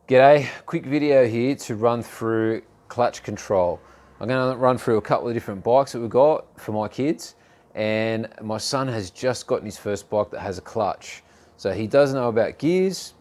G'day, quick video here to run through clutch control. I'm going to run through a couple of different bikes that we've got for my kids, and my son has just gotten his first bike that has a clutch. So he does know about gears,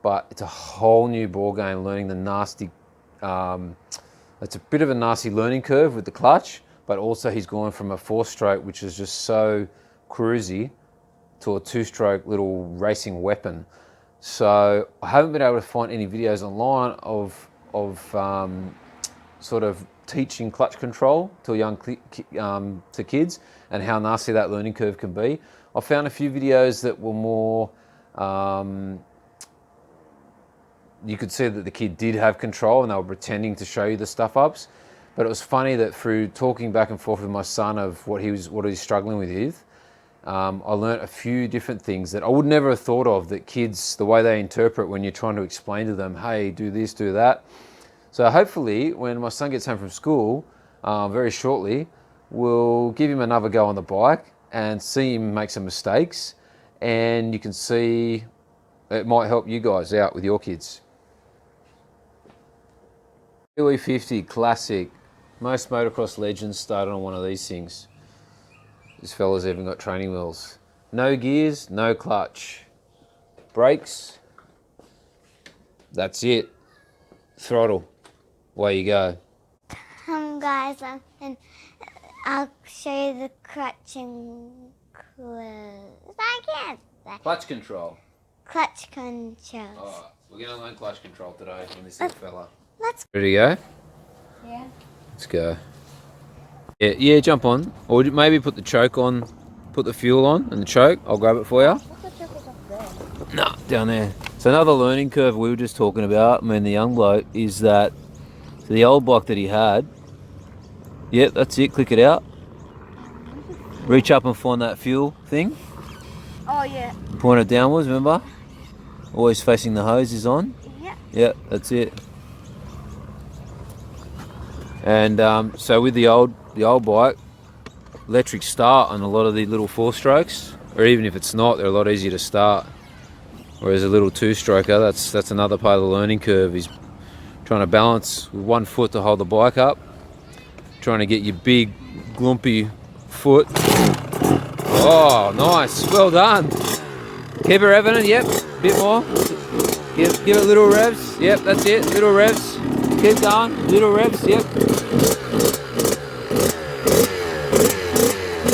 but it's a whole new ball game learning the nasty, it's a bit of a nasty learning curve with the clutch, but also he's gone from a 4-stroke, which is just so cruisy, to a 2-stroke little racing weapon. So I haven't been able to find any videos online of sort of teaching clutch control to kids and how nasty that learning curve can be. I found a few videos that were more, you could see that the kid did have control and they were pretending to show you the stuff ups. But it was funny that through talking back and forth with my son of what he's struggling with, I learnt a few different things that I would never have thought of, that kids, the way they interpret when you're trying to explain to them, hey, do this, do that. So hopefully when my son gets home from school, very shortly, we'll give him another go on the bike and see him make some mistakes, and you can see it might help you guys out with your kids. Kiwi 50 Classic. Most motocross legends started on one of these things. This fella's even got training wheels. No gears, no clutch. Brakes, that's it. Throttle, away you go. Guys, and I'll show you the clutch and Clutch control. Clutch controls. Alright, we're going to learn clutch control today from this little fella. Let's. Ready to go? Yeah. Let's go. Yeah, jump on. Or maybe put the choke on, put the fuel on and the choke. I'll grab it for you. The choke is up there. No, down there. So another learning curve we were just talking about, the young bloke, is that the old bike that he had, yeah, that's it, click it out. Reach up and find that fuel thing. Oh, yeah. Point it downwards, remember? Always facing the hose is on. Yeah. Yeah, that's it. And so with the old bike, electric start on a lot of the little 4-strokes, or even if it's not, they're a lot easier to start. Whereas a little 2-stroker, that's another part of the learning curve. He's trying to balance with one foot to hold the bike up, trying to get your big glumpy foot. Oh, nice, well done. Keep it revving, yep, bit more. Give it little revs, yep, that's it, little revs. Keep going, little revs, yep.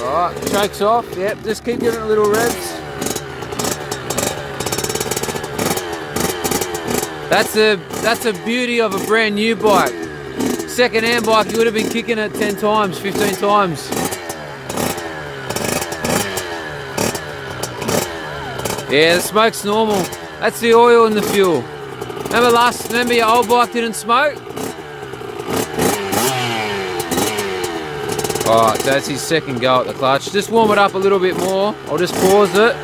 Alright, choke's off, yep, just keep giving it little revs. That's a beauty of a brand new bike. Second-hand bike, you would have been kicking it 10 times, 15 times. Yeah, the smoke's normal. That's the oil in the fuel. Remember your old bike didn't smoke? Alright, so that's his second go at the clutch. Just warm it up a little bit more. I'll just pause it.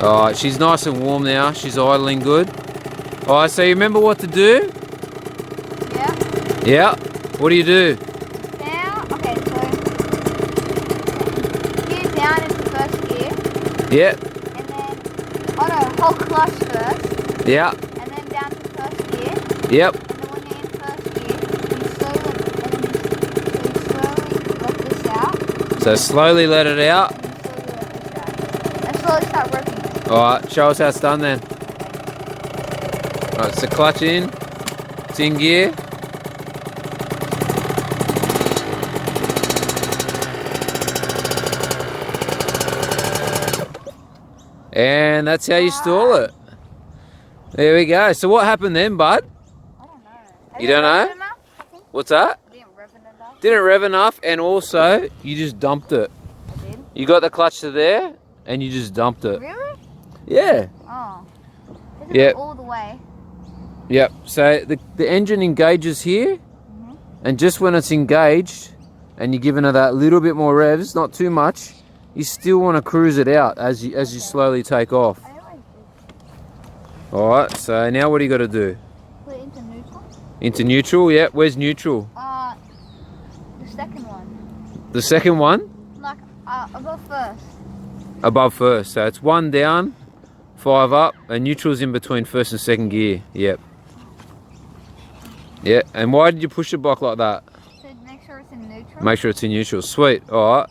Alright, she's nice and warm now. She's idling good. Alright, so you remember what to do? Yeah. Yeah. What do you do? Now, okay, so gear down into first gear. Yeah. And then, oh no, hold clutch first. Yeah. And then down to first gear. Yep. And then when you're in first gear, you slowly let this out. So slowly let it out. And slowly start working. Alright, show us how it's done then. Alright, so clutch in. It's in gear. And that's how you stall it. There we go. So what happened then, bud? I don't know. You don't know? Enough, I think. What's that? Didn't rev it enough. Didn't rev enough, and also you just dumped it. I did. You got the clutch to there and you just dumped it. Really? Yeah. Oh. Isn't Yep. it all the way? Yep. So the engine engages here, and just when it's engaged and you're giving it that little bit more revs, not too much, you still want to cruise it out as you slowly take off. I always do. Alright, so now what do you got to do? Put it into neutral. Into neutral, yeah. Where's neutral? The second one. The second one? Like, above first. Above first. So it's one down, 5 up, and neutral's in between first and second gear. Yep. Yeah, and why did you push the bike like that? So make sure it's in neutral. Make sure it's in neutral. Sweet. All right.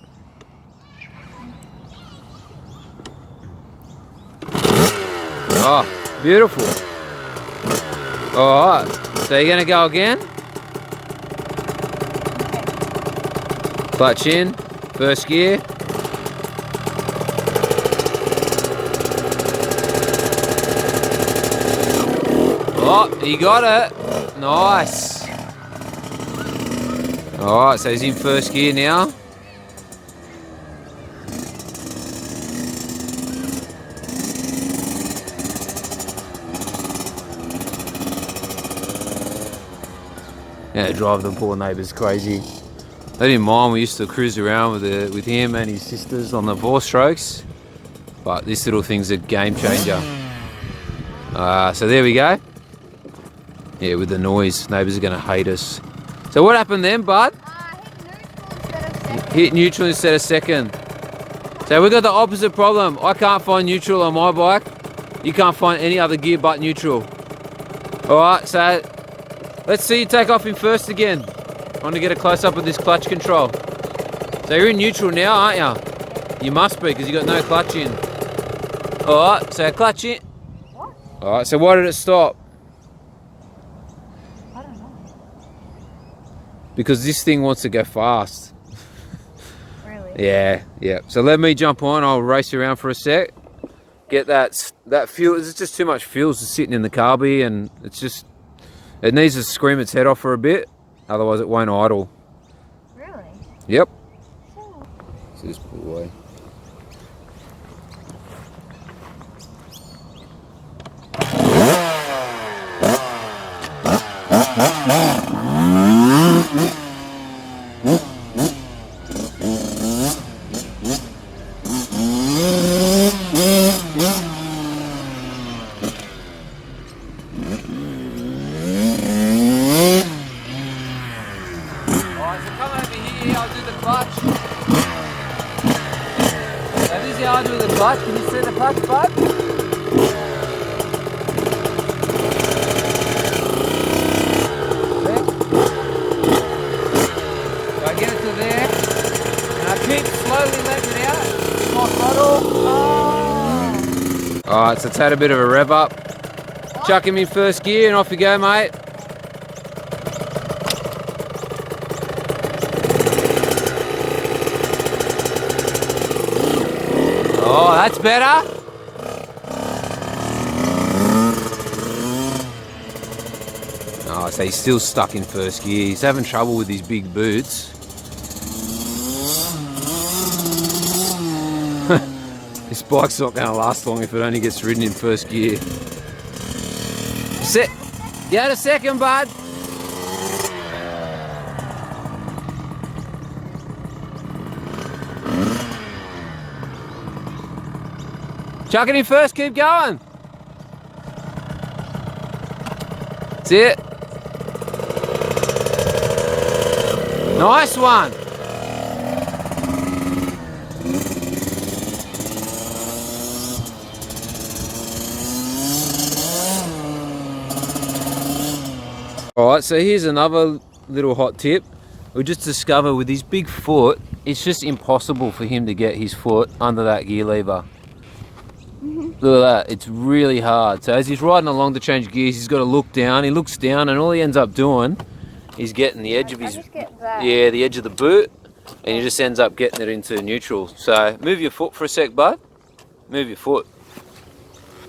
Oh, beautiful. All right. So you're gonna go again? Clutch in. First gear. Oh, you got it. Nice. Alright, so he's in first gear now. Yeah, drive the poor neighbours crazy. They didn't mind, we used to cruise around with him and his sisters on the 4-strokes. But this little thing's a game changer. So there we go. Yeah, with the noise, neighbours are going to hate us. So what happened then, bud? Hit neutral instead of second. So we've got the opposite problem. I can't find neutral on my bike. You can't find any other gear but neutral. Alright, so let's see you take off in first again. I want to get a close-up of this clutch control. So you're in neutral now, aren't you? You must be, because you've got no clutch in. Alright, so clutch in. What? Alright, so why did it stop? I don't know. Because this thing wants to go fast. Really? Yeah. So let me jump on. I'll race around for a sec. Get that fuel. There's just too much fuel just sitting in the carby, and it needs to scream its head off for a bit. Otherwise, it won't idle. Really? Yep. So So just pull away. Alright, so come over here, I'll do the clutch. So this is how I do the clutch. Can you see the clutch, bud? There. So I get it to there, and I keep slowly letting it out. My throttle. Oh. Alright, so it's had a bit of a rev up. Chuck him in first gear and off you go, mate. Oh, that's better. Oh, so he's still stuck in first gear. He's having trouble with his big boots. This bike's not going to last long if it only gets ridden in first gear. Get a second, bud. Chuck it in first, keep going. That's it. Nice one. Alright, so here's another little hot tip. We just discovered with his big foot, it's just impossible for him to get his foot under that gear lever. Look at that, it's really hard. So as he's riding along to change gears, he's got to look down. He looks down and all he ends up doing is getting the edge of his, the edge of the boot, and he just ends up getting it into neutral. So move your foot for a sec, bud. Move your foot.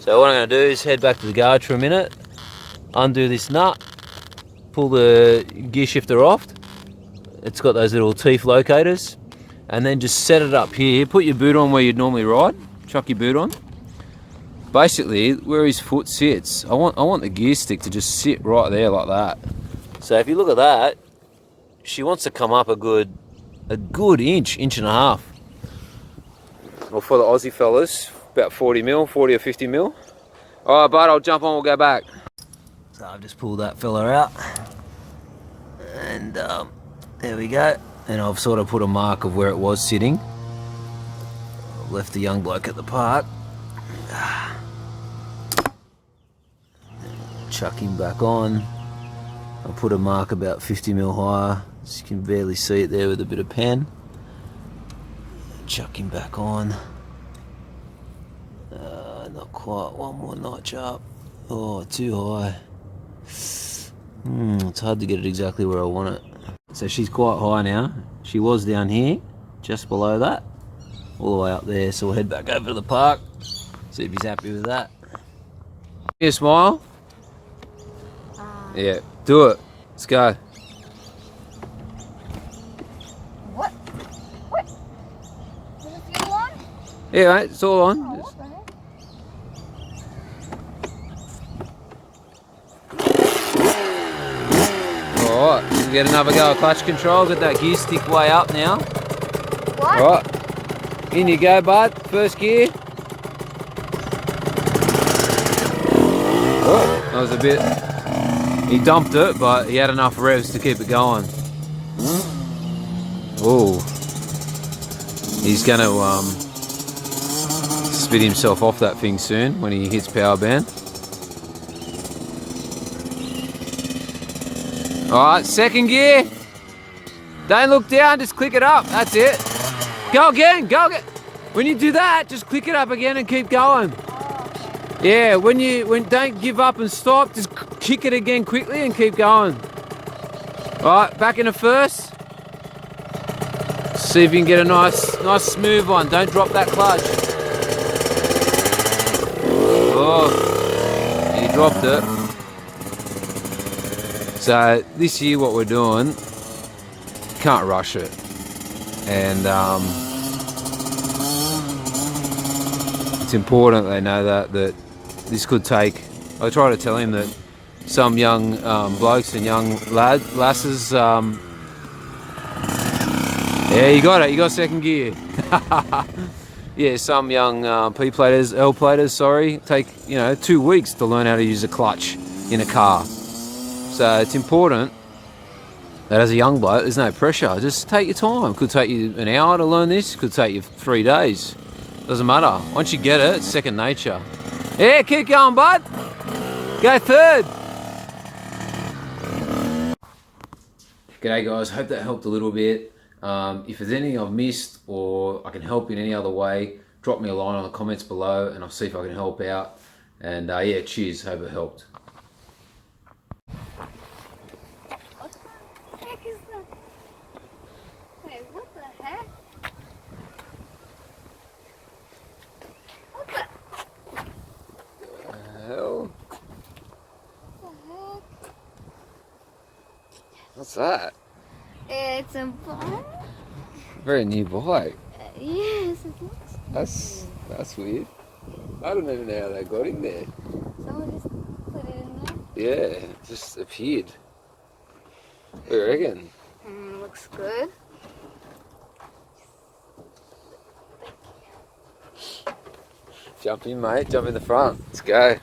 So what I'm going to do is head back to the garage for a minute, undo this nut, pull the gear shifter off. It's got those little teeth locators, and then just set it up here. Put your boot on where you'd normally ride. Chuck your boot on. Basically, where his foot sits, I want the gear stick to just sit right there like that. So if you look at that, she wants to come up a good inch and a half. Well, for the Aussie fellas, about 40 mil, 40 or 50 mil. All right, bud, I'll jump on, we'll go back. So I've just pulled that fella out, and there we go. And I've sort of put a mark of where it was sitting. I've left the young bloke at the park. chuck him back on. I'll put a mark about 50 mil higher, so you can barely see it there with a bit of pen. Chuck him back on. Not quite, one more notch up. Oh, too high. It's hard to get it exactly where I want it. So she's quite high now. She was down here, just below that, all the way up there. So we'll head back over to the park, see if he's happy with that. You smile? Yeah, do it. Let's go. What? What? Is the fuel on? Yeah, mate, it's all on. Oh, what the heck? Alright, we'll get another go of clutch control. Got that gear stick way up now. What? Alright, in you go, bud. First gear. Oh, that was a bit... He dumped it, but he had enough revs to keep it going. Oh. He's going to spit himself off that thing soon when he hits power band. Alright, second gear. Don't look down, just click it up. That's it. Go again, go again. When you do that, just click it up again and keep going. Yeah, when don't give up and stop, just kick it again quickly and keep going. Alright, back into first. See if you can get a nice smooth one. Don't drop that clutch. Oh, you dropped it. So this year what we're doing, can't rush it. And it's important they know that this could take, I try to tell him that some young blokes and young lasses, yeah, you got it, you got second gear. Yeah, some young P-platers, L-platers, sorry, take 2 weeks to learn how to use a clutch in a car. So it's important that as a young bloke, there's no pressure. Just take your time. Could take you an hour to learn this. Could take you 3 days. Doesn't matter. Once you get it, it's second nature. Yeah, keep going, bud. Go third. G'day, guys. Hope that helped a little bit. If there's anything I've missed or I can help in any other way, drop me a line on the comments below and I'll see if I can help out. And yeah, cheers. Hope it helped. What the heck? What the Hell. heck? What's that? It's a bike? Very new bike. Yes, it looks. That's weird. I don't even know how they got in there. Someone just put it in there. Yeah, it just appeared. What do you reckon? Looks good. Jump in, mate. Jump in the front. Let's go.